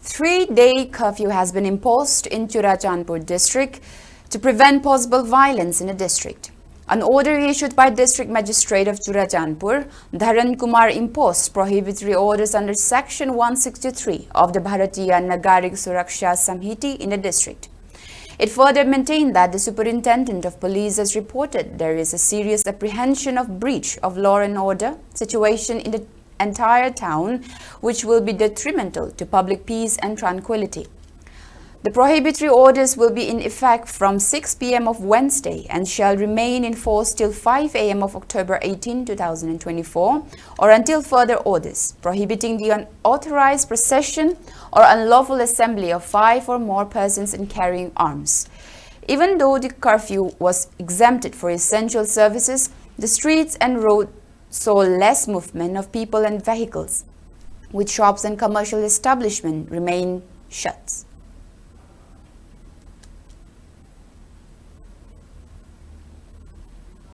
3-day curfew has been imposed in Churachandpur district to prevent possible violence in the district. An order issued by District Magistrate of Churachandpur, Dharan Kumar, imposed prohibitory orders under Section 163 of the Bharatiya Nagarik Suraksha Samhiti in the district. It further maintained that the Superintendent of Police has reported there is a serious apprehension of breach of law and order situation in the entire town, which will be detrimental to public peace and tranquility. The prohibitory orders will be in effect from 6 p.m. of Wednesday and shall remain in force till 5 a.m. of October 18, 2024, or until further orders prohibiting the unauthorized procession or unlawful assembly of 5 or more persons in carrying arms. Even though the curfew was exempted for essential services, the streets and roads saw less movement of people and vehicles, with shops and commercial establishments remain shut.